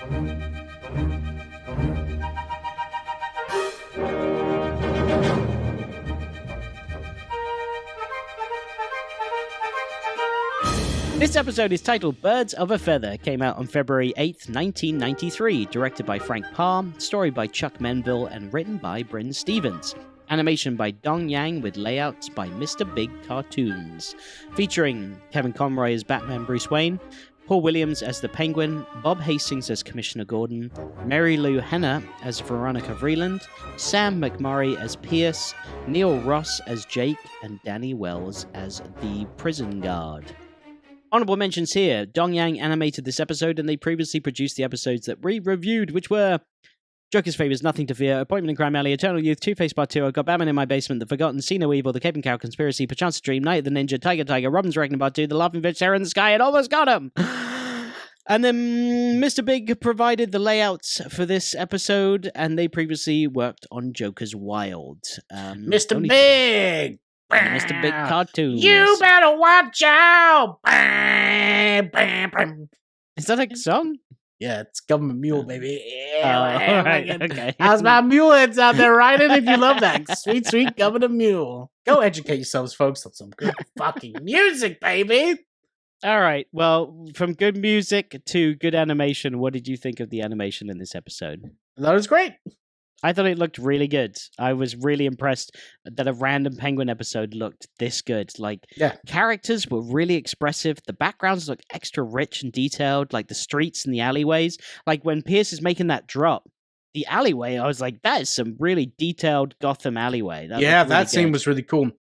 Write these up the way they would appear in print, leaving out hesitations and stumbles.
This episode is titled Birds of a Feather, came out on February 8th, 1993, directed by Frank Parr, story by Chuck Menville, and written by Bryn Stevens. Animation by Dong Yang with layouts by Mr. Big Cartoons. Featuring Kevin Conroy as Batman Bruce Wayne, Paul Williams as the Penguin, Bob Hastings as Commissioner Gordon, Mary Lou Henner as Veronica Vreeland, Sam McMurray as Pierce, Neil Ross as Jake, and Danny Wells as the prison guard. Honorable mentions here. Dong Yang animated this episode, and they previously produced the episodes that we reviewed, which were Joker's Favors, Nothing to Fear, Appointment in Crime Alley, Eternal Youth, Two-Face Part 2, I've Got Batman in My Basement, The Forgotten, See No Evil, The Cape and Cow Conspiracy, Perchance a Dream, Night of the Ninja, Tiger, Robin's Reckoning Part 2, The Laughing Fish, Terror in the Sky, and Almost Got Him! And then Mr. Big provided the layouts for this episode, and they previously worked on Joker's Wild. Mr. Big! Mr. Big Cartoons. You better watch out! Is that a song? Yeah, it's Government Mule, baby. All right, okay. How's my mule heads out there riding if you love that sweet, sweet Government Mule? Go educate yourselves, folks, on some good fucking music, baby! All right, well, from good music to good animation, what did you think of the animation in this episode? That was great. I thought it looked really good. I was really impressed that a random Penguin episode looked this good. Like, characters were really expressive. The backgrounds looked extra rich and detailed, like the streets and the alleyways. Like, when Pierce is making that drop, the alleyway, I was like, that is some really detailed Gotham alleyway. That scene was really cool.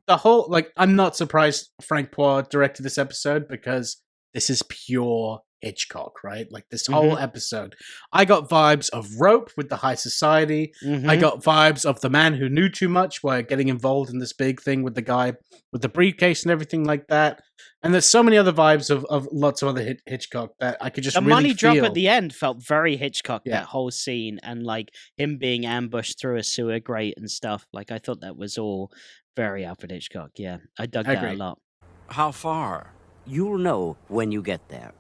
The whole, I'm not surprised Frank Poir directed this episode because this is pure Hitchcock, right? Like, this whole episode. I got vibes of Rope with the high society. I got vibes of The Man Who Knew Too Much, where getting involved in this big thing with the guy with the briefcase and everything like that. And there's so many other vibes of lots of other Hitchcock that I could just really feel. The money drop at the end felt very Hitchcock, that whole scene. And, like, him being ambushed through a sewer grate and stuff. Like, I thought that was all very Alfred Hitchcock, yeah. I dug that a lot. How far? You'll know when you get there.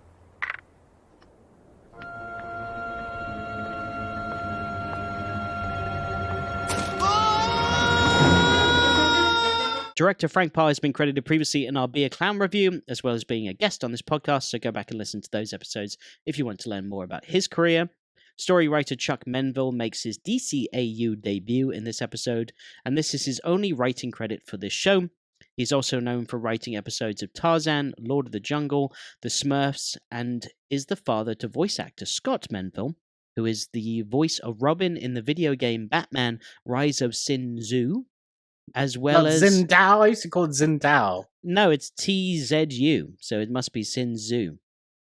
Director Frank Parr has been credited previously in our Be a Clown review, as well as being a guest on this podcast, so go back and listen to those episodes if you want to learn more about his career. Story writer Chuck Menville makes his DCAU debut in this episode, and this is his only writing credit for this show. He's also known for writing episodes of Tarzan, Lord of the Jungle, The Smurfs, and is the father to voice actor Scott Menville, who is the voice of Robin in the video game Batman Rise of Sin Tzu, as well Not as... Zindao? I used to call it Zindao. No, it's TZU, so it must be Sin Tzu.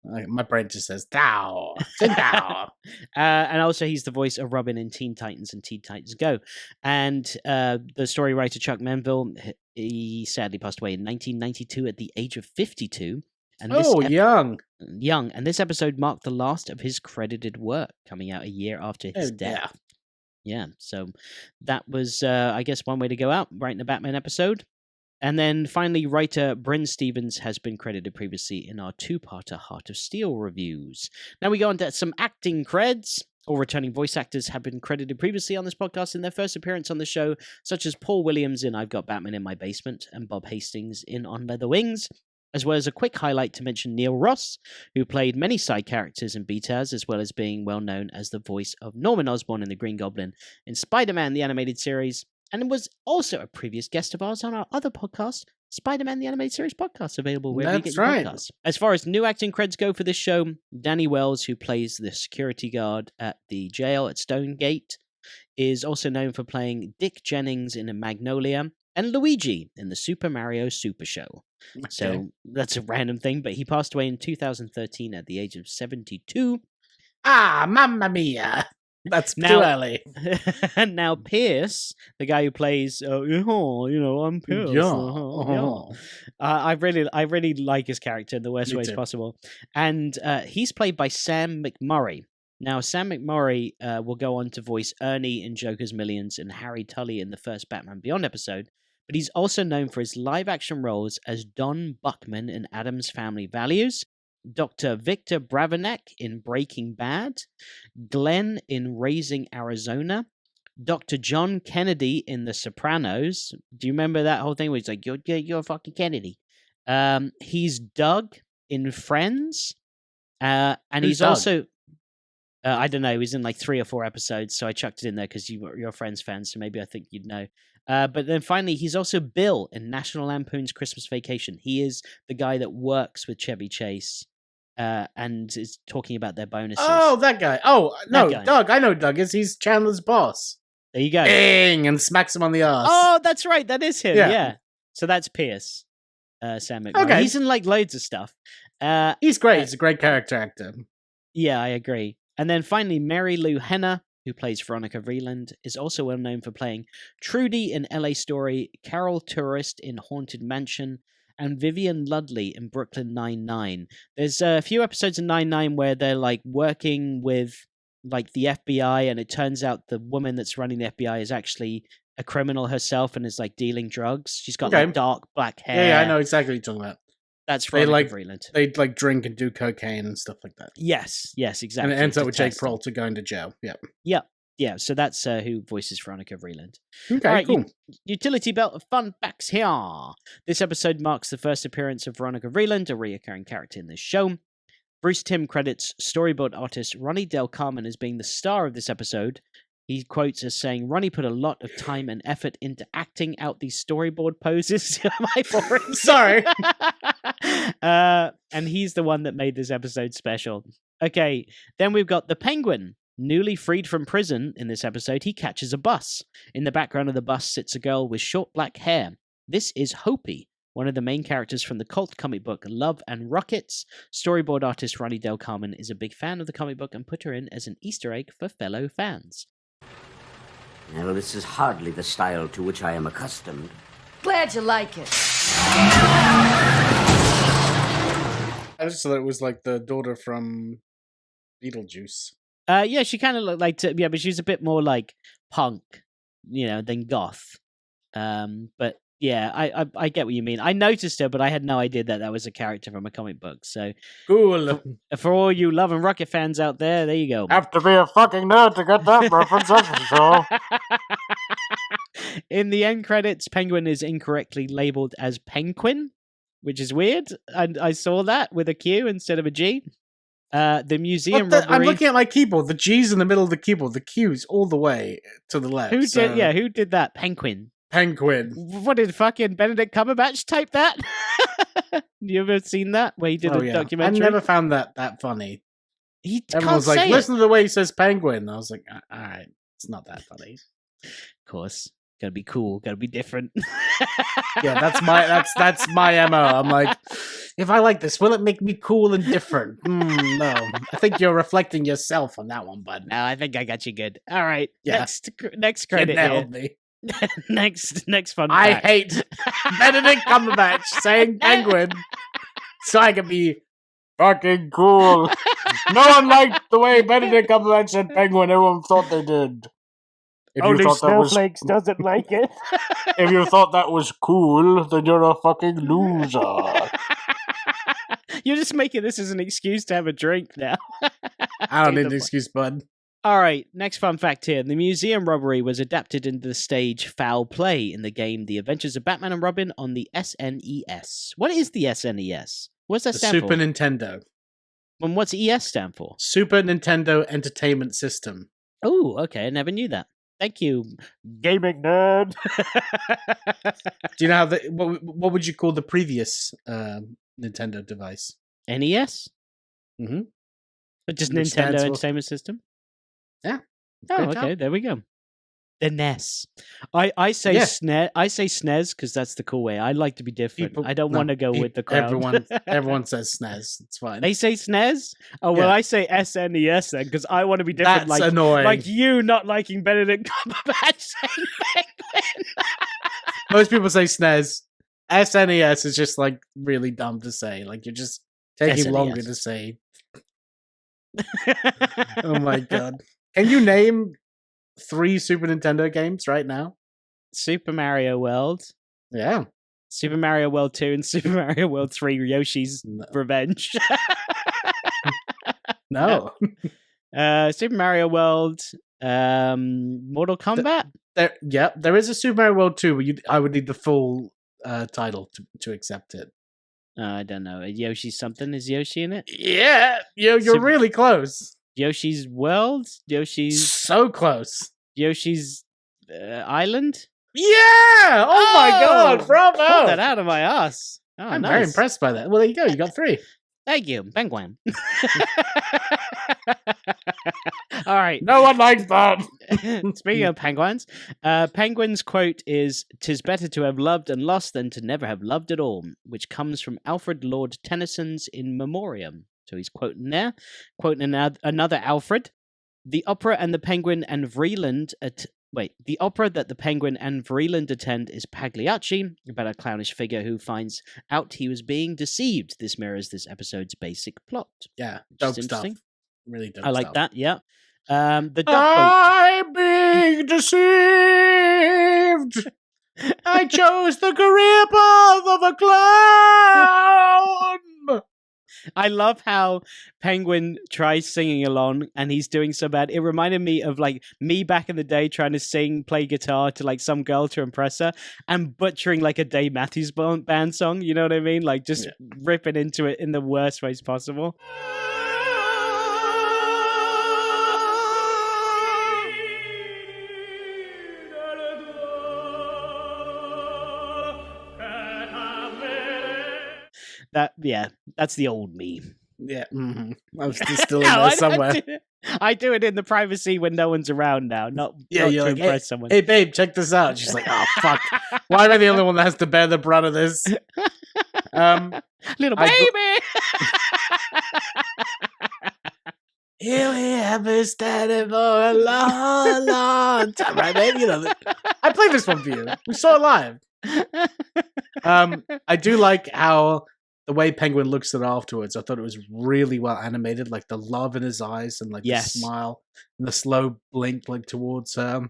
My brain just says Tao. Zindao. And also he's the voice of Robin in Teen Titans and Teen Titans Go. And the story writer Chuck Menville, he sadly passed away in 1992 at the age of 52. And young. Young. And this episode marked the last of his credited work, coming out a year after his death. Yeah, so that was, I guess, one way to go out, writing a Batman episode. And then finally, writer Bryn Stevens has been credited previously in our two-parter Heart of Steel reviews. Now we go on to some acting creds. All returning voice actors have been credited previously on this podcast in their first appearance on the show, such as Paul Williams in I've Got Batman in My Basement and Bob Hastings in On Leather Wings, as well as a quick highlight to mention Neil Ross, who played many side characters in BTAS, as well as being well known as the voice of Norman Osborn in The Green Goblin in Spider-Man the Animated Series, and was also a previous guest of ours on our other podcast, Spider-Man the Animated Series podcast, available wherever you get your podcasts. As far as new acting creds go for this show, Danny Wells, who plays the security guard at the jail at Stonegate, is also known for playing Dick Jennings in Magnolia, and Luigi in the Super Mario Super Show. Okay. So that's a random thing, but he passed away in 2013 at the age of 72. Ah, mamma mia! That's too early. Now Pierce, the guy who plays, I'm Pierce. I really like his character in the worst ways possible, and he's played by Sam McMurray, Now, Sam McMurray will go on to voice Ernie in Joker's Millions and Harry Tully in the first Batman Beyond episode, but he's also known for his live-action roles as Don Buckman in Addams Family Values, Dr. Victor Bravenek in Breaking Bad, Glenn in Raising Arizona, Dr. John Kennedy in The Sopranos. Do you remember that whole thing where he's like, you're fucking Kennedy? He's Doug in Friends, and he's Doug? also... I don't know. He was in like 3 or 4 episodes, so I chucked it in there because you're a Friends fan, so maybe I think you'd know. But then finally, he's also Bill in National Lampoon's Christmas Vacation. He is the guy that works with Chevy Chase and is talking about their bonuses. Oh, that guy. Oh, no, guy. Doug. I know Doug is. He's Chandler's boss. There you go. Bang! And smacks him on the ass. Oh, that's right. That is him. Yeah. Yeah. So that's Pierce, Sam McMurray. Okay. He's in like loads of stuff. He's great. He's a great character actor. Yeah, I agree. And then finally, Mary Lou Henner, who plays Veronica Vreeland, is also well known for playing Trudy in LA Story, Carol Tourist in Haunted Mansion, and Vivian Ludley in Brooklyn Nine-Nine. There's a few episodes in Nine-Nine where they're like working with like the FBI, and it turns out the woman that's running the FBI is actually a criminal herself and is like dealing drugs. She's got like dark black hair. Yeah, I know exactly what you're talking about. That's Veronica Vreeland. They like drink and do cocaine and stuff like that. Yes, exactly. And it ends up with Jake Peralta going to jail. Yeah, so that's who voices Veronica Vreeland. Okay, all right, cool. Utility belt of fun facts here. This episode marks the first appearance of Veronica Vreeland, a reoccurring character in this show. Bruce Timm credits storyboard artist Ronnie Del Carmen as being the star of this episode. He quotes as saying, Ronnie put a lot of time and effort into acting out these storyboard poses. Am I boring? Sorry. And he's the one that made this episode special. Okay, then we've got the Penguin. Newly freed from prison in this episode, he catches a bus. In the background of the bus sits a girl with short black hair. This is Hopi, one of the main characters from the cult comic book Love and Rockets. Storyboard artist Ronnie Del Carmen is a big fan of the comic book and put her in as an Easter egg for fellow fans. Well, this is hardly the style to which I am accustomed. Glad you like it. I just thought it was like the daughter from Beetlejuice. Yeah, she kind of looked like, but she was a bit more like punk, than goth. But yeah, I get what you mean. I noticed her, but I had no idea that was a character from a comic book. So cool. For all you Love and Rocket fans out there you go. Have to be a fucking nerd to get that reference, that's for sure. In the end credits, Penguin is incorrectly labeled as Penguin, which is weird. And I saw that with a Q instead of a G. The museum robbery. I'm looking at my keyboard. The G's in the middle of the keyboard. The Q's all the way to the left. Who did that? Penguin. What did fucking Benedict Cumberbatch type that? You ever seen that where he did a documentary? I never found that funny. Everyone was like, listen to the way he says penguin. I was like, all right, it's not that funny. Of course, gotta be cool, gotta be different. Yeah, that's my MO. I'm like, if I like this, will it make me cool and different? No, I think you're reflecting yourself on that one, bud. No, I think I got you good. All right, yeah. Next credit. You nailed me. next fun fact. I hate Benedict Cumberbatch saying penguin so I can be fucking cool. No one liked the way Benedict Cumberbatch said penguin. Everyone thought they did. Only Snowflakes doesn't like it. If you thought that was cool, then you're a fucking loser. You're just making this as an excuse to have a drink now. I don't need an excuse, bud. All right, next fun fact here. The museum robbery was adapted into the stage Foul Play in the game The Adventures of Batman and Robin on the SNES. What is the SNES? What's that stand for? Super Nintendo. And what's ES stand for? Super Nintendo Entertainment System. Oh, okay. I never knew that. Thank you, gaming nerd. Do you know how what would you call the previous Nintendo device? NES? Mm-hmm. But just Nintendo Entertainment System? Yeah. Oh, okay. There we go. The NES. I say SNES. I say SNES because that's the cool way. I like to be different. I don't want to go with the crowd. Everyone says SNES. It's fine. They say SNES? Oh, well, I say SNES then because I want to be different. That's annoying. Like you not liking Benedict Cumberbatch saying penguin. Most people say SNES. SNES is just like really dumb to say. Like you're just taking SNES. longer to say. Oh my god. Can you name 3 Super Nintendo games right now? Super Mario World, Yeah. Super Mario World 2, and Super Mario World 3 Yoshi's Revenge. No. Super Mario World, Mortal Kombat? There is a Super Mario World 2, but I would need the full title to accept it. I don't know. Yoshi something? Is Yoshi in it? Yeah, you're really close. Yoshi's World? Yoshi's... So close. Yoshi's Island? Yeah! Oh my god, bravo! Pulled that out of my ass. Oh, I'm nice. very impressed by that. Well, there you go. You got 3. Thank you, Penguin. All right. No one likes that. Speaking of penguins, Penguin's quote is, "'Tis better to have loved and lost than to never have loved at all," which comes from Alfred Lord Tennyson's In Memoriam. So he's quoting there. Quoting another Alfred. The opera and the Penguin and Vreeland the opera that the Penguin and Vreeland attend is Pagliacci, about a clownish figure who finds out he was being deceived. This mirrors this episode's basic plot. Yeah, dope stuff. Really dope I like stuff. that, yeah. The duck I'm being deceived! I chose the career path of a clown! I love how Penguin tries singing along and he's doing so bad. It reminded me of like me back in the day trying to play guitar to like some girl to impress her and butchering like a Dave Matthews band song. You know what I mean? Like just ripping into it in the worst ways possible. That's the old me. Yeah, I'm still in there somewhere. I do it in the privacy when no one's around now, not you're to like, impress someone. Hey, babe, check this out. She's like, oh, fuck. Why am I the only one that has to bear the brunt of this? Little baby! Here we have been standing for a long, long time. Right, babe? You know, I played this one for you. We saw it live. I do like how the way Penguin looks at it afterwards. I thought it was really well animated, like the love in his eyes and like the smile and the slow blink like towards her.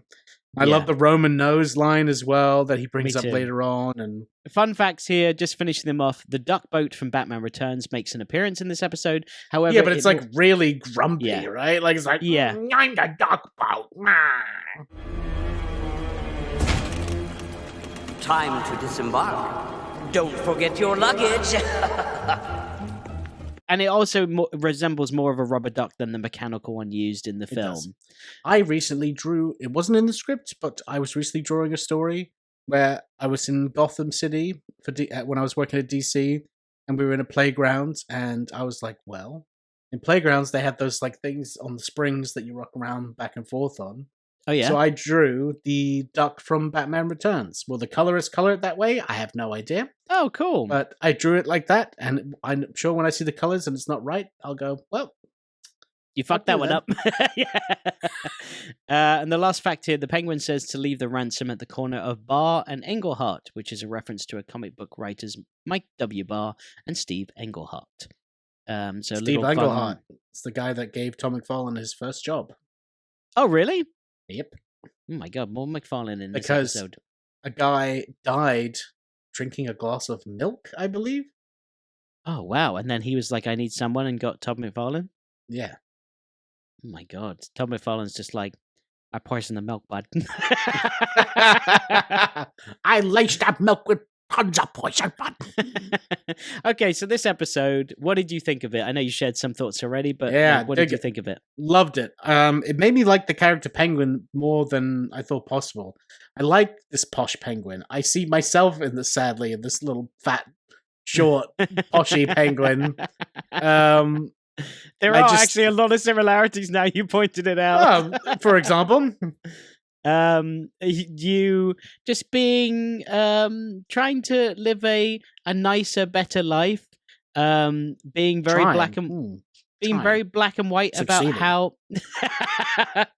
I love the Roman nose line as well that he brings up later on. And fun facts here, just finishing them off. The duck boat from Batman Returns makes an appearance in this episode. However, yeah, but it's like really grumpy, right? Like it's like, I'm the duck boat. Time to disembark. Don't forget your luggage. And it also resembles more of a rubber duck than the mechanical one used in the film. Does. I recently drew, it wasn't in the script, but I was recently drawing a story where I was in Gotham City when I was working at DC, and we were in a playground, and I was like, well, in playgrounds, they had those like things on the springs that you rock around back and forth on. Oh, yeah? So I drew the duck from Batman Returns. Will the colorist color it that way? I have no idea. Oh, cool. But I drew it like that, and I'm sure when I see the colors and it's not right, I'll go, well, you fucked that one up. And the last fact here, the Penguin says to leave the ransom at the corner of Barr and Englehart, which is a reference to a comic book writers Mike W. Barr and Steve Englehart. Steve Englehart. It's the guy that gave Tom McFarlane his first job. Oh, really? Yep. Oh my god, more McFarlane in this episode. A guy died drinking a glass of milk, I believe. Oh, wow. And then he was like, I need someone, and got Tom McFarlane? Yeah. Oh my god. Tom McFarlane's just like, I poisoned the milk, bud. I laced that milk with tons of poison, bud. Okay, so this episode, what did you think of it? I know you shared some thoughts already, but what did you think of it? Loved it. It made me like the character Penguin more than I thought possible. I like this posh Penguin. I see myself in this, sadly, in this little fat, short, poshy Penguin. There are actually a lot of similarities now you pointed it out. For example, you just being trying to live a nicer, better life, being very black and very black and white about how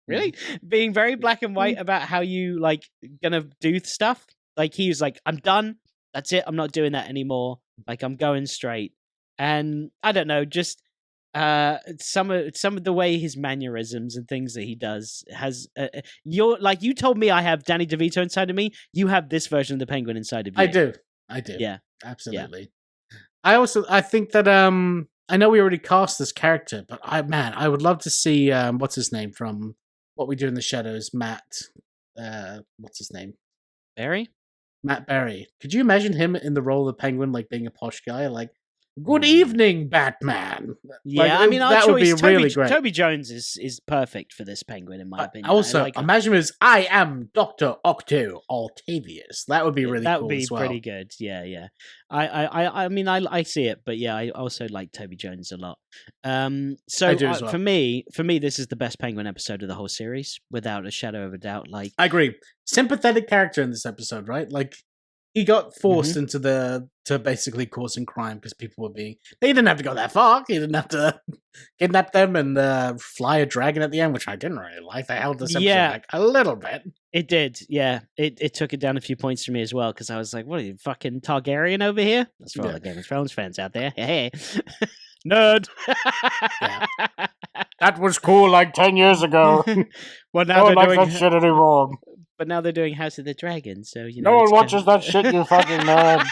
really being very black and white about how you like gonna do stuff. Like he was like, I'm done, that's it, I'm not doing that anymore, like I'm going straight. And I don't know, just some of the way his mannerisms and things that he does has you told me I have Danny DeVito inside of me. You have this version of the Penguin inside of you. I do. Yeah, absolutely. Yeah. I think that I know we already cast this character, but I would love to see what's his name from What We Do in the Shadows, Matt. What's his name? Barry. Matt Berry. Could you imagine him in the role of the Penguin, like being a posh guy, like? Good evening, Batman. Yeah, like, that would be really great. Toby Jones is perfect for this Penguin, in my opinion. Also, imagine him as I am Dr. Octo Octavius. That would be really cool. That would be as well. pretty good. Yeah. I mean, I see it, but yeah, I also like Toby Jones a lot. So I do as well. For me, this is the best Penguin episode of the whole series, without a shadow of a doubt. Like, I agree. Sympathetic character in this episode, right? Like, he got forced into to basically causing crime because people were being. They didn't have to go that far. He didn't have to kidnap them and fly a dragon at the end, which I didn't really like. They held this episode back a little bit. It did, yeah. It took it down a few points for me as well because I was like, "What are you, fucking Targaryen over here?" That's for all the Game of Thrones fans out there. Hey, nerd. That was cool like 10 years ago. Well, now they're doing that shit anymore. But now they're doing House of the Dragon, so no one watches that shit, you fucking nerd.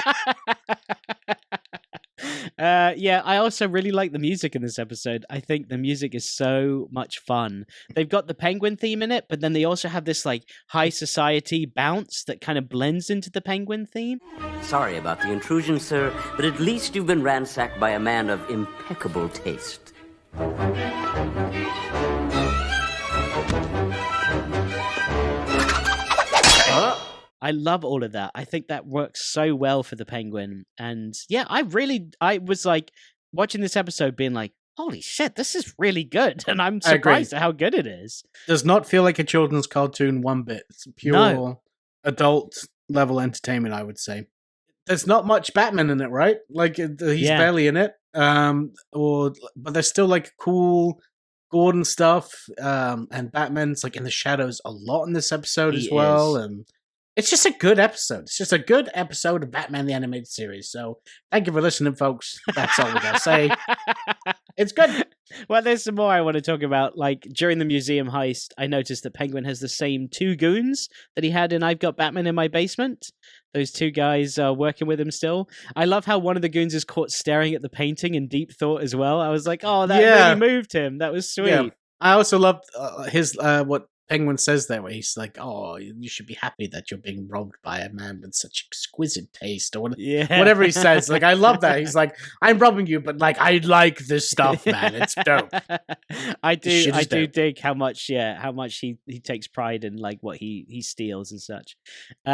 Yeah, I also really like the music in this episode. I think the music is so much fun. They've got the Penguin theme in it, but then they also have this like high society bounce that kind of blends into the Penguin theme. Sorry about the intrusion, sir, but at least you've been ransacked by a man of impeccable taste. I love all of that. I think that works so well for the Penguin. And yeah, I was like watching this episode being like, holy shit, this is really good. And I'm surprised at how good it is. Does not feel like a children's cartoon one bit. It's pure adult level entertainment, I would say. There's not much Batman in it, right? Like he's barely in it. But there's still like cool Gordon stuff. And Batman's like in the shadows a lot in this episode as well. And it's just a good episode. It's just a good episode of Batman the Animated Series. So thank you for listening, folks. That's all we gotta say. It's good. Well, there's some more I want to talk about. Like, during the museum heist, I noticed that Penguin has the same two goons that he had in I've Got Batman in My Basement. Those two guys are working with him still. I love how one of the goons is caught staring at the painting in deep thought as well. I was like, oh, that really moved him. That was sweet. Yeah. I also loved his what Penguin says there, where he's like, oh, you should be happy that you're being robbed by a man with such exquisite taste, or whatever he says. Like, I love that. He's like, I'm robbing you, but like, I like this stuff, man. It's dope. I do dig how much he takes pride in like what he steals and such.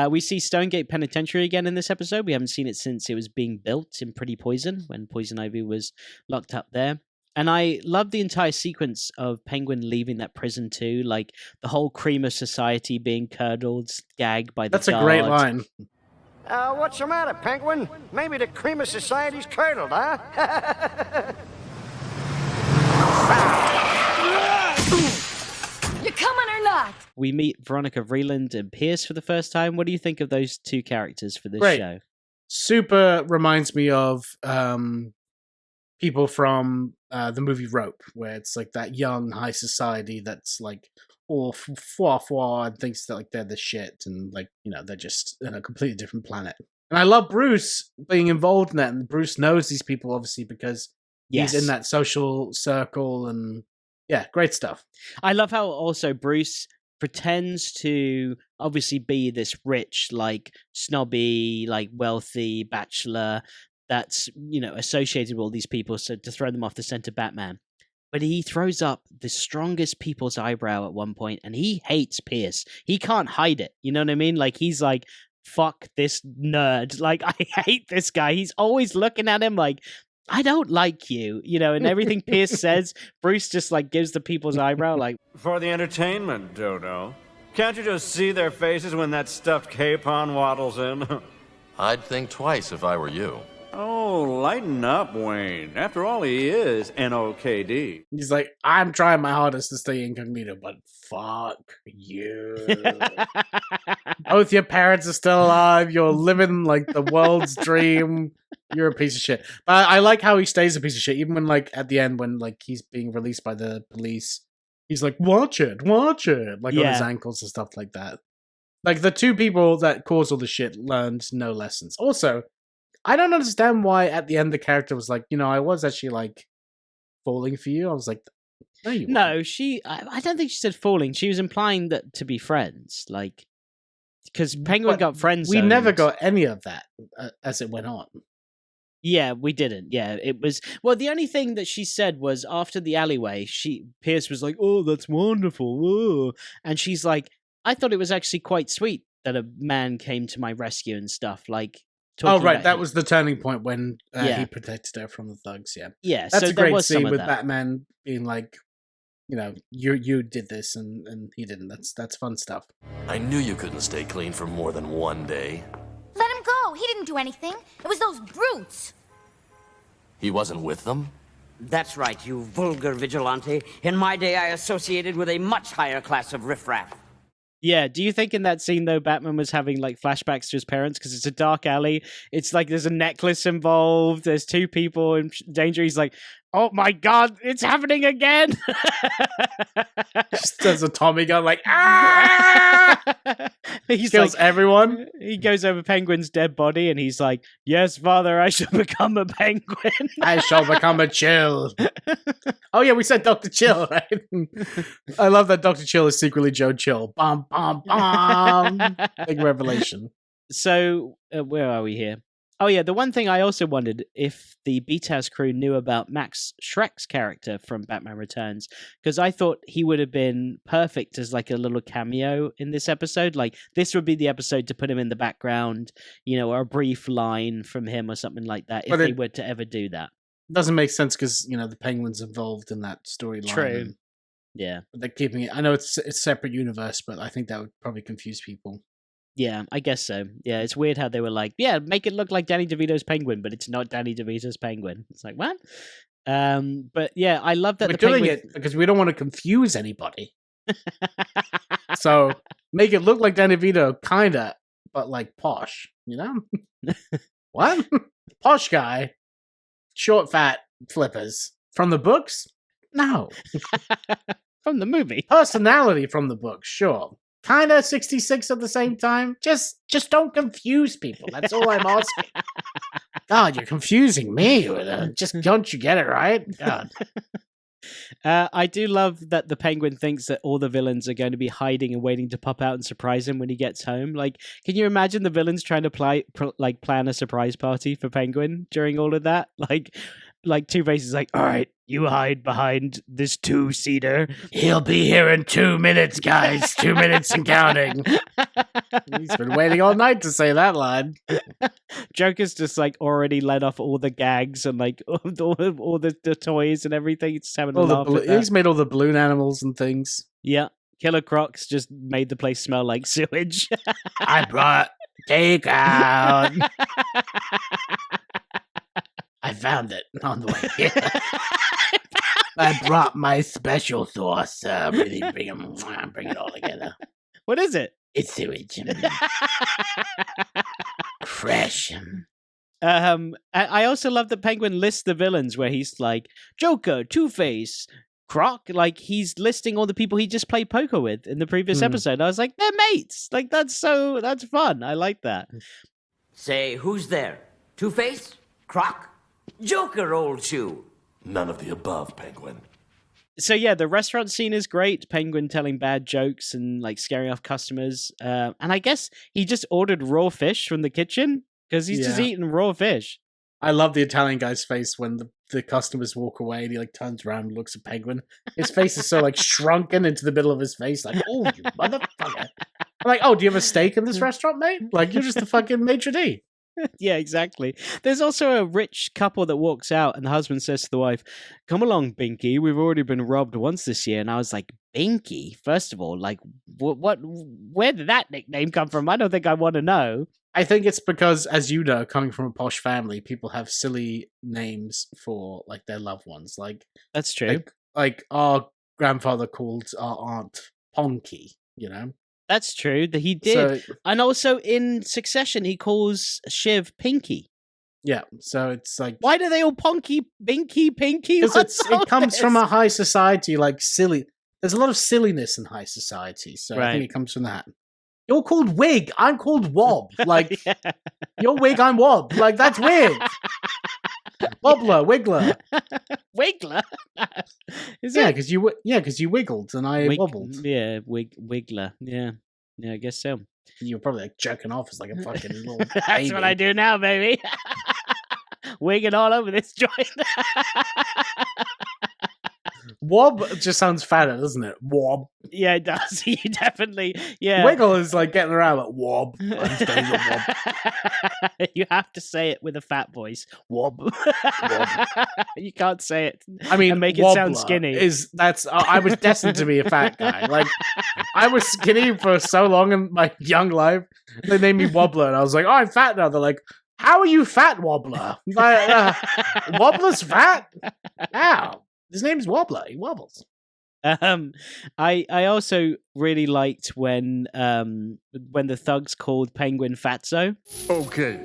We see Stonegate Penitentiary again in this episode. We haven't seen it since it was being built in Pretty Poison, when Poison Ivy was locked up there. And I love the entire sequence of Penguin leaving that prison too, like the whole cream of society being curdled, gagged by the That's guard. A great line. What's the matter, Penguin? Maybe the cream of society's curdled, huh? You coming or not? We meet Veronica Vreeland and Pierce for the first time. What do you think of those two characters for this show? Super reminds me of people from the movie Rope, where it's like that young high society that's like all fwa and thinks that like they're the shit, and like, you know, they're just in a completely different planet. And I love Bruce being involved in that, and Bruce knows these people obviously because he's in that social circle, and yeah, great stuff. I love how also Bruce pretends to obviously be this rich, like snobby, like wealthy bachelor that's, you know, associated with all these people, so to throw them off the scent of Batman. But he throws up the strongest people's eyebrow at one point, and he hates Pierce. He can't hide it. You know what I mean? Like, he's like, fuck this nerd. Like, I hate this guy. He's always looking at him like, I don't like you, you know, and everything Pierce says, Bruce just like gives the people's eyebrow like, for the entertainment, Dodo. Can't you just see their faces when that stuffed capon waddles in? I'd think twice if I were you. Oh, lighten up, Wayne. After all, he is NOKD. He's like, I'm trying my hardest to stay incognito, but fuck you. Both your parents are still alive. You're living like the world's dream. You're a piece of shit. But I like how he stays a piece of shit, even when, like, at the end, when, like, he's being released by the police, he's like, watch it, like, on his ankles and stuff like that. Like, the two people that caused all the shit learned no lessons. Also, I don't understand why at the end the character was like, I was actually, like, falling for you. I was like, no, you weren't. No, I don't think she said falling. She was implying that to be friends, like, because Penguin got friends. We never got any of that as it went on. Yeah, we didn't. Yeah, it was. Well, the only thing that she said was after the alleyway, Pierce was like, "Oh, that's wonderful," whoa. And she's like, "I thought it was actually quite sweet that a man came to my rescue and stuff." Like, oh right, that was the turning point when he protected her from the thugs. Yeah, yeah. That's so a great scene with that. Batman being like, you did this and he didn't. That's fun stuff. I knew you couldn't stay clean for more than one day. Let him go. He didn't do anything. It was those brutes. He wasn't with them? That's right, you vulgar vigilante. In my day, I associated with a much higher class of riffraff. Yeah, do you think in that scene, though, Batman was having, like, flashbacks to his parents? Because it's a dark alley. It's like there's a necklace involved. There's two people in danger. He's like, oh my God, it's happening again. Just does a Tommy gun, like, ah! He kills everyone. He goes over Penguin's dead body and he's like, yes, father, I shall become a penguin. I shall become a Chill. Oh yeah, we said Dr. Chill, right? I love that Dr. Chill is secretly Joe Chill. Bum, bum, bum. Big revelation. So, where are we here? Oh yeah, the one thing I also wondered if the BTAS crew knew about Max Schreck's character from Batman Returns, because I thought he would have been perfect as like a little cameo in this episode. Like this would be the episode to put him in the background, or a brief line from him or something like that, if they were to ever do that. Doesn't make sense because the Penguin's involved in that storyline. True. Yeah. They're keeping it. I know it's a separate universe, but I think that would probably confuse people. Yeah, I guess so. Yeah, it's weird how they were like, yeah, make it look like Danny DeVito's Penguin, but it's not Danny DeVito's Penguin. It's like, what? But yeah, I love that we're doing it because we don't want to confuse anybody. So make it look like Danny DeVito, kinda, but like posh, What? Posh guy, short, fat flippers from the books? No. From the movie. Personality from the books, sure. Kinda 66 at the same time. Just don't confuse people. That's all I'm asking. God, you're confusing me. Just don't you get it right? God. I do love that the Penguin thinks that all the villains are going to be hiding and waiting to pop out and surprise him when he gets home. Like, can you imagine the villains trying to plan a surprise party for Penguin during all of that? Like Two-Face is like, all right, you hide behind this 2-seater. He'll be here in 2 minutes, guys. 2 minutes and counting. He's been waiting all night to say that line. Joker's just like already let off all the gags and like all the toys and everything. He's just having a laugh at that. He's made all the balloon animals and things. Yeah. Killer Croc's just made the place smell like sewage. I brought takeout. I found it on the way here. I brought my special sauce. Really bring it all together. What is it? It's sewage. Fresh. I also love that Penguin lists the villains where he's like, Joker, Two-Face, Croc. Like, he's listing all the people he just played poker with in the previous episode. I was like, they're mates. Like, that's fun. I like that. Say, who's there? Two-Face? Croc? Joker, old shoe. None of the above, Penguin. So yeah, the restaurant scene is great. Penguin telling bad jokes and like scaring off customers. And I guess he just ordered raw fish from the kitchen because he's just eating raw fish. I love the Italian guy's face when the customers walk away and he like turns around and looks at Penguin. His face is so like shrunken into the middle of his face, like, oh, you motherfucker. I'm like, oh, do you have a steak in this restaurant, mate? Like, you're just the fucking maitre d'. Yeah, exactly. There's also a rich couple that walks out and the husband says to the wife, come along, Binky, we've already been robbed once this year. And I was like, Binky? First of all, like, where did that nickname come from? I don't think I want to know. I think it's because, as you know, coming from a posh family, people have silly names for like their loved ones. Like, that's true. Like our grandfather called our aunt Ponky, That's true, that he did. So, and also in Succession, he calls Shiv Pinky. Yeah, so it's like... Why do they all ponky, binky, pinky? Because it comes from a high society, like silly. There's a lot of silliness in high society, so I think it comes from that. You're called Wig, I'm called Wob. Like, you're Wig, I'm Wob. Like, that's weird. Wobbler, Wiggler. Wiggler? Because you wiggled and I wobbled. Yeah, Wiggler. Yeah, I guess so. You were probably like jerking off as like a fucking little baby. That's what I do now, baby. Wigging all over this joint. Wob just sounds fatter, doesn't it? Wob. Yeah, it does. You definitely, yeah. Wiggle is like getting around, but wob. You have to say it with a fat voice. Wob. You can't say it. I mean, and make it sound skinny. I was destined to be a fat guy. Like, I was skinny for so long in my young life. They named me Wobbler, and I was like, oh, I'm fat now. They're like, how are you fat, Wobbler? Like, Wobbler's fat? How? His name's Wobbler. He wobbles. I also really liked when the thugs called Penguin Fatso. Okay,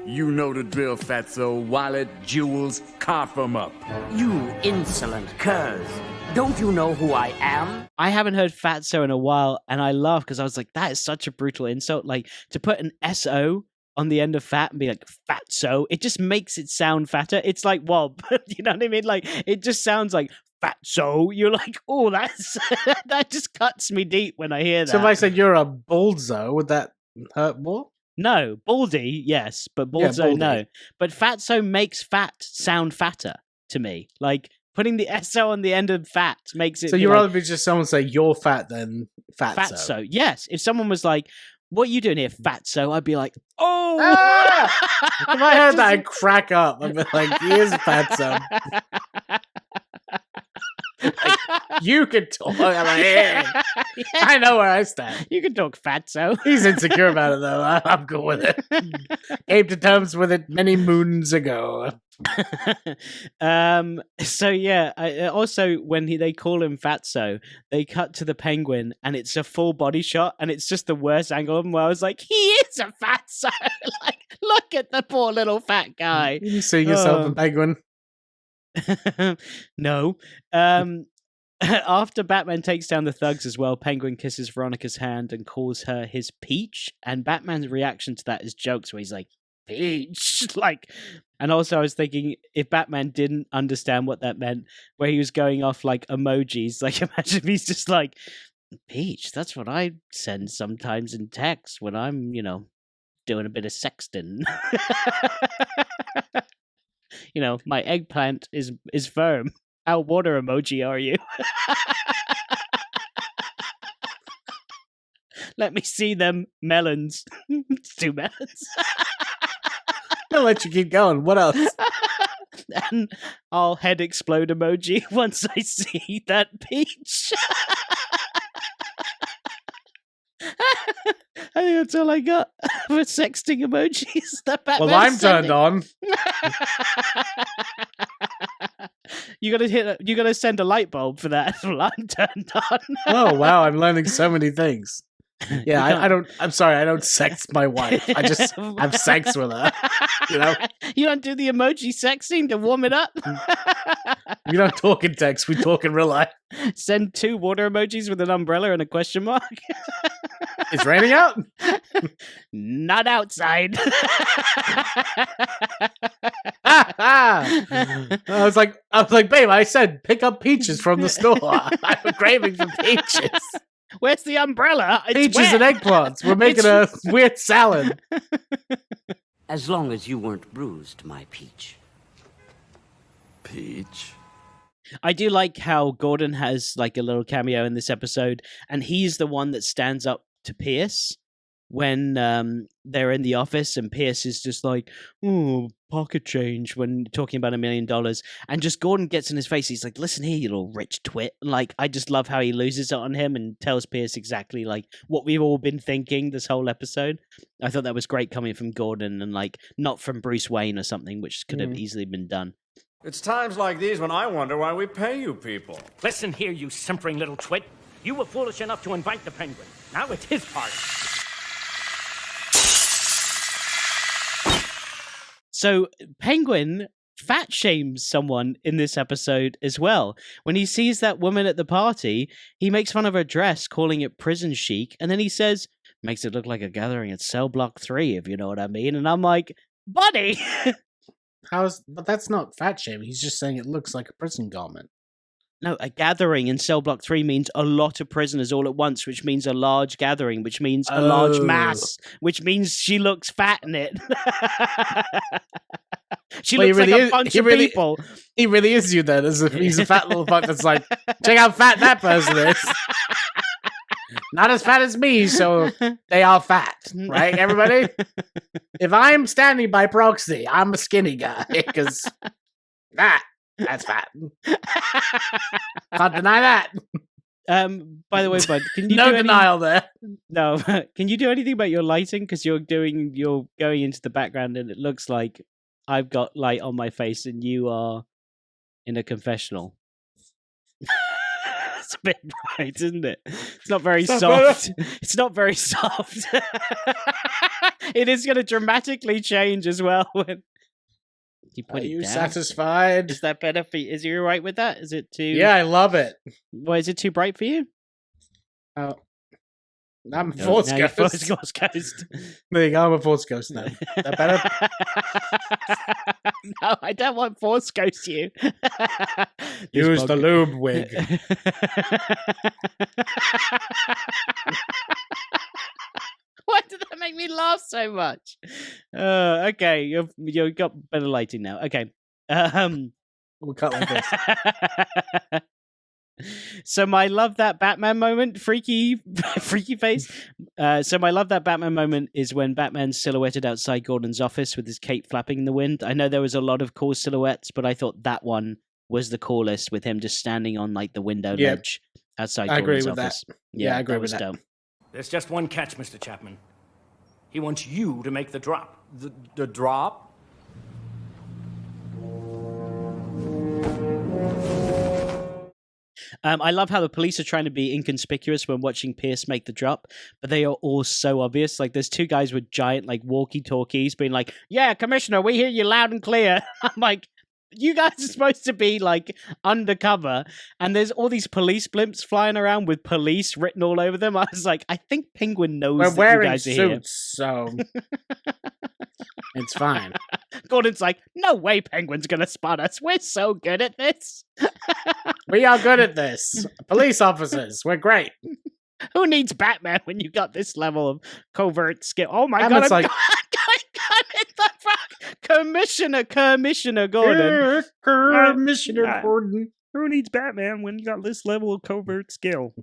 you know the drill, Fatso. Wallet, jewels, cough 'em up. You insolent curs. Don't you know who I am? I haven't heard Fatso in a while, and I laughed because I was like, that is such a brutal insult. Like, to put an S-O on the end of fat and be like, Fatso, it just makes it sound fatter. It's like Wob. You know what I mean? Like, it just sounds like Fatso. You're like, oh, that's that just cuts me deep when I hear that. So if I said you're a baldzo, would that hurt more? No. Baldy, yes, but baldzo, no. But Fatso makes fat sound fatter to me. Like, putting the SO on the end of fat makes it... So you'd rather be just someone say, you're fat than Fatso? Fatso, yes. If someone was like, what are you doing here, Fatso? I'd be like, oh! Ah! If I heard that, I'd crack up. I'd be like, he is Fatso. Like, you can talk. I'm like, yeah. I know where I stand. You can talk Fatso. He's insecure about it, though. I'm cool with it. Came to terms with it many moons ago. So yeah, also when they call him Fatso, they cut to the penguin and it's a full body shot and it's just the worst angle of him where I was like, he is a Fatso. Like, look at the poor little fat guy. You seeing yourself a penguin? No. After Batman takes down the thugs as well, Penguin kisses Veronica's hand and calls her his Peach, and Batman's reaction to that is jokes where he's like, Peach, like, and also I was thinking if Batman didn't understand what that meant, where he was going off like emojis, like imagine if he's just like, Peach, that's what I send sometimes in text when I'm, doing a bit of sexting. My eggplant is firm. How water emoji are you? Let me see them melons. It's 2 melons. I'll let you keep going. What else? And I'll head explode emoji once I see that peach. I think that's all I got for sexting emojis. Well, I'm turned on. You gotta send a light bulb for that. Well, I'm turned on. Oh wow, I'm learning so many things. Yeah, I'm sorry, I don't sex my wife. I just have sex with her. You don't do the emoji sexting to warm it up? We don't talk in text, we talk in real life. Send 2 water emojis with an umbrella and a question mark. It's raining out? Not outside. I was like, babe, I said pick up peaches from the store. I'm craving for peaches. Where's the umbrella? It's peaches wet. and eggplants. We're making a weird salad. As long as you weren't bruised, my Peach. Peach? I do like how Gordon has like a little cameo in this episode, and he's the one that stands up to Pierce when they're in the office, and Pierce is just like, oh, pocket change, when talking about $1 million, and just Gordon gets in his face. He's like, listen here, you little rich twit. Like, I just love how he loses it on him and tells Pierce exactly like what we've all been thinking this whole episode. I thought that was great coming from Gordon and like not from Bruce Wayne or something, which could have easily been done. It's times like these when I wonder why we pay you people. Listen here, you simpering little twit. You were foolish enough to invite the penguin. Now it's his party. So Penguin fat shames someone in this episode as well. When he sees that woman at the party, he makes fun of her dress, calling it prison chic, and then he says, makes it look like a gathering at cell block 3, if you know what I mean. And I'm like, buddy! But that's not fat shaming. He's just saying it looks like a prison garment. No, a gathering in cell block 3 means a lot of prisoners all at once, which means a large gathering, which means a large mass, which means she looks fat in it. She looks like a bunch of people. He really is you then, as if he's a fat little fuck that's like, check how fat that person is. Not as fat as me, so they are fat, right, everybody? If I'm standing by proxy, I'm a skinny guy, because that's fat. Can't deny that. By the way, bud, can you no denial there. No, can you do anything about your lighting? Because you're going into the background, and it looks like I've got light on my face, and you are in a confessional. It's a bit bright, isn't it? It's not very soft. It's not very soft. It is going to dramatically change as well when you put it down. Are you satisfied? Is that better for you? Is you all right with that? Is it too... Yeah, I love it. Why, is it too bright for you? Oh. I'm Force Ghost. Force Ghost. There you go, I'm a Force Ghost now. Is that better? No, I don't want Force Ghost you. Use the lube wig. Why did that make me laugh so much? Okay, you've got better lighting now. Okay. We'll cut like this. So my love that Batman moment, freaky face. So my love that Batman moment is when Batman's silhouetted outside Gordon's office with his cape flapping in the wind. I know there was a lot of cool silhouettes, but I thought that one was the coolest, with him just standing on like the window ledge outside Gordon's office. Yeah, I agree with that. Dope. There's just one catch, Mr. Chapman. He wants you to make the drop. The drop? I love how the police are trying to be inconspicuous when watching Pierce make the drop, but they are all so obvious. Like, there's two guys with giant, like, walkie-talkies being like, yeah, Commissioner, we hear you loud and clear. I'm like, you guys are supposed to be, like, undercover, and there's all these police blimps flying around with police written all over them. I was like, I think Penguin knows that you guys are here. We're wearing suits, so it's fine. Gordon's like, no way Penguin's gonna spot us. We're so good at this. We are good at this. Police officers, we're great. Who needs Batman when you got this level of covert skill? Oh my Batman's god, like, Commissioner Gordon. Commissioner Gordon. Who needs Batman when you got this level of covert skill?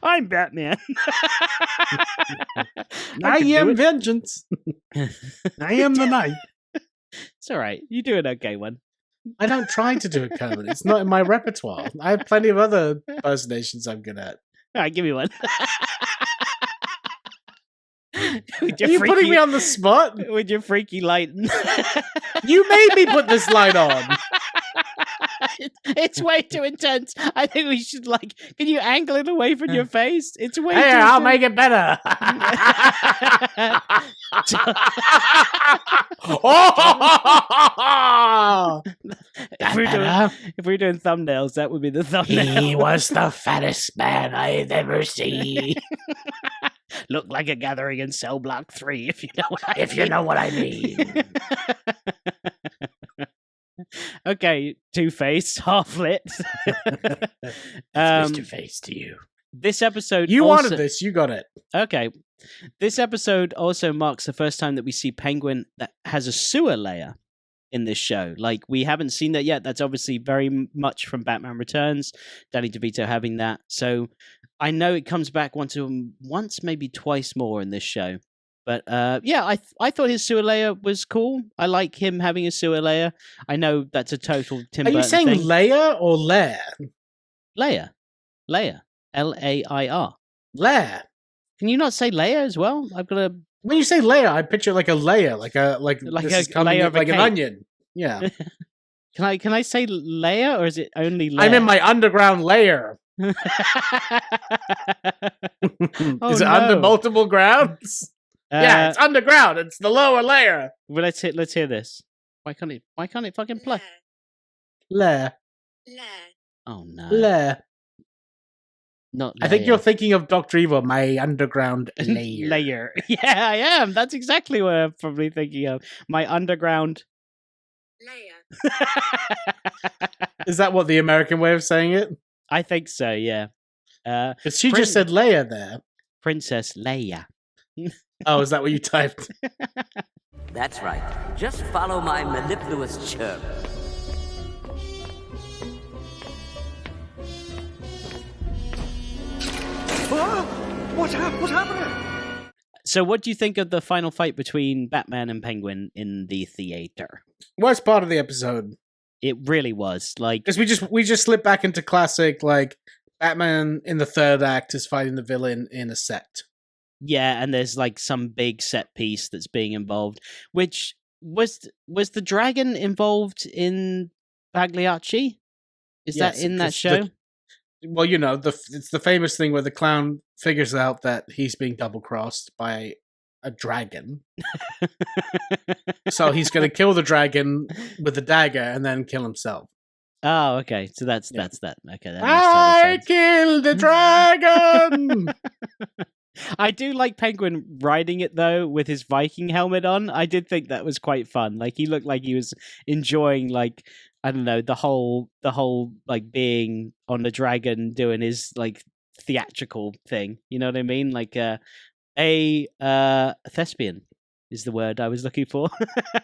I'm Batman. I am vengeance. I am the night. It's all right. You do an okay one. I don't try to do a Conan. It's not in my repertoire. I have plenty of other impersonations I'm good at. All right, give me one. Are you putting me on the spot? With your freaky light. You made me put this light on. It's way too intense. I think we should, like, can you angle it away from your face? It's way too I'll make it better. If we're doing thumbnails, that would be the thumbnail. He was the fattest man I've ever seen. Look like a gathering in cell block 3, if you know what I mean. Okay, Two-Face, half-lit. Face-to-face to you. This episode... You wanted this, you got it. Okay. This episode also marks the first time that we see Penguin that has a sewer layer in this show. Like, we haven't seen that yet. That's obviously very much from Batman Returns, Danny DeVito having that. So I know it comes back once, maybe twice more in this show. But yeah, I thought his sewer layer was cool. I like him having a sewer layer. I know that's a total Tim Burton thing. Are you saying layer or lair? Layer. L-A-I-R. Lair. Can you not say layer as well? I've got a... When you say layer, I picture like a layer, like a layer of like an onion. Yeah. Can I say layer, or is it only layer? I'm in my underground layer. Is it under multiple grounds? Yeah, it's underground. It's the lower layer. Well, let's hear this. Why can't it fucking play? Lair. Oh no. Lair. Not I think layer. you're thinking of Dr. Evil, my underground layer. Layer. Yeah, I am. That's exactly what I'm probably thinking of. My underground layer. Is that what the American way of saying it? I think so, yeah. Because she just said layer there. Princess Leia. Oh, is that what you typed? That's right. Just follow my mellifluous chirp. What's happening? So what do you think of the final fight between Batman and Penguin in the theater? Worst part of the episode. It really was. Like, because we just slip back into classic, like, Batman in the third act is fighting the villain in a set. Yeah, and there's like some big set piece that's being involved. Which was the dragon involved in Pagliacci? Is Yes, that in that because show? Well, you know, it's the famous thing where the clown figures out that he's being double-crossed by a dragon. So he's going to kill the dragon with a dagger and then kill himself. Oh, okay. So that's that. Okay, that makes I total sense. killed the dragon! I do like Penguin riding it though with his Viking helmet on. I did think that was quite fun. Like he looked like he was enjoying, like, I don't know, the whole like being on the dragon doing his like theatrical thing. You know what I mean? Like a thespian is the word I was looking for.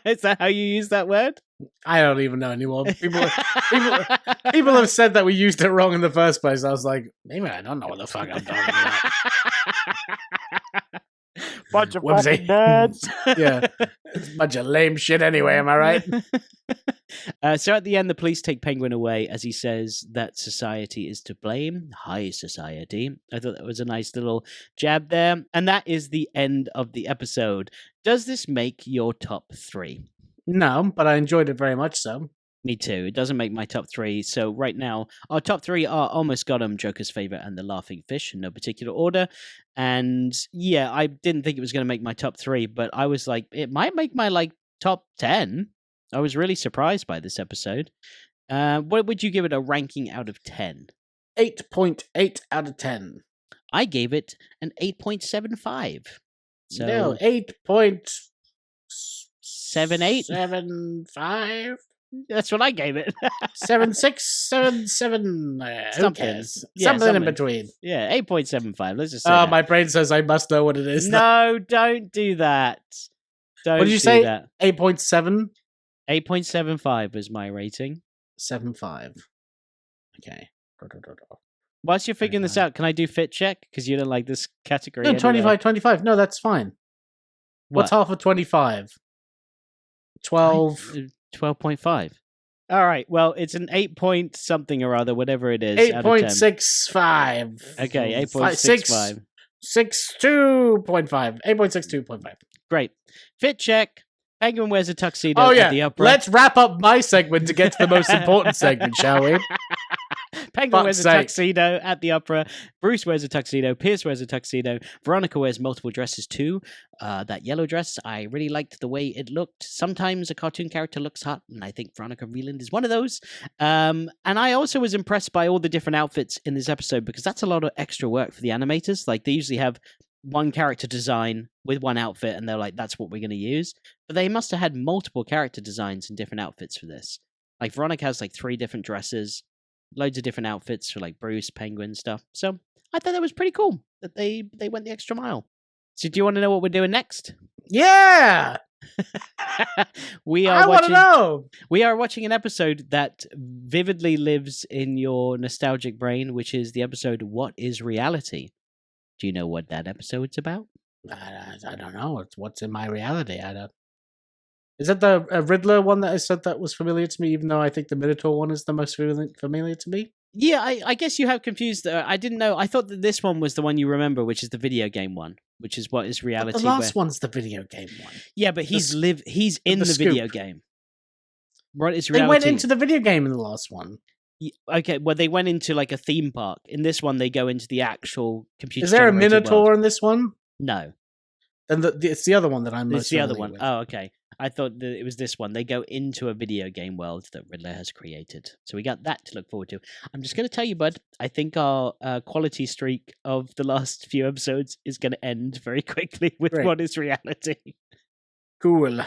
Is that how you use that word? I don't even know anymore. People have said that we used it wrong in the first place. I was like, maybe I don't know what the fuck I'm talking about. Bunch of Whoopsie. fucking nerds. Yeah. Bunch of lame shit anyway, am I right? So at the end, the police take Penguin away as he says that society is to blame, high society. I thought that was a nice little jab there. And that is the end of the episode. Does this make your top 3? No, but I enjoyed it very much so. Me too. It doesn't make my top 3. So right now, our top 3 are Almost Got 'Em, Joker's Favorite, and The Laughing Fish in no particular order. And yeah, I didn't think it was going to make my top 3, but I was like, it might make my like top 10. I was really surprised by this episode. What would you give it a ranking out of 10? 8.8 out of 10. I gave it an 8.75. So No, 8.78. 7.8? That's what I gave it. 7.6, 7.7. Something. Yeah, something in between. Yeah, 8.75. Let's just say Oh, that. my brain says I must know what it is. No, don't do that. Don't What did you do say? that. 8.7? 8.75 was my rating. 7.5. Okay. Whilst you're figuring this out, can I do fit check? Because you don't like this category. No, anyway. 25. No, that's fine. What's half of 25? 12. 12.5. All right. Well, it's an 8 point something or other, whatever it is. 8.65. Okay, 8.65. 62.5. 8.62.5. Great. Fit check. Penguin wears a tuxedo Oh, yeah. at the opera. Let's wrap up my segment to get to the most important segment, shall we? Penguin wears a tuxedo at the opera. Bruce wears a tuxedo. Pierce wears a tuxedo. Veronica wears multiple dresses too. That yellow dress, I really liked the way it looked. Sometimes a cartoon character looks hot, and I think Veronica Vreeland is one of those. And I also was impressed by all the different outfits in this episode, because that's a lot of extra work for the animators. Like, they usually have one character design with one outfit, and they're like, that's what we're going to use. But they must have had multiple character designs and different outfits for this. Like, Veronica has like 3 different dresses, loads of different outfits for like Bruce, Penguin stuff. So I thought that was pretty cool that they went the extra mile. So do you want to know what we're doing next? Yeah! I want to know! We are watching an episode that vividly lives in your nostalgic brain, which is the episode What is Reality? Do you know what that episode's about? I don't know. It's what's in my reality. I don't. Is that the Riddler one that I said that was familiar to me, even though I think the Minotaur one is the most familiar to me? Yeah, I guess you have confused. I didn't know. I thought that this one was the one you remember, which is the video game one, which is What is Reality. But the last one's the video game one. Yeah, but he's in the video game. What is Reality? They went into the video game in the last one. Okay, well, they went into like a theme park. In this one, they go into the actual computer. Is there a Minotaur in this one? No. Then it's the other one that I'm most It's the other familiar one. with. Oh, okay. I thought that it was this one. They go into a video game world that Riddler has created. So we got that to look forward to. I'm just going to tell you, bud, I think our quality streak of the last few episodes is going to end very quickly with Great. what is reality. Cool.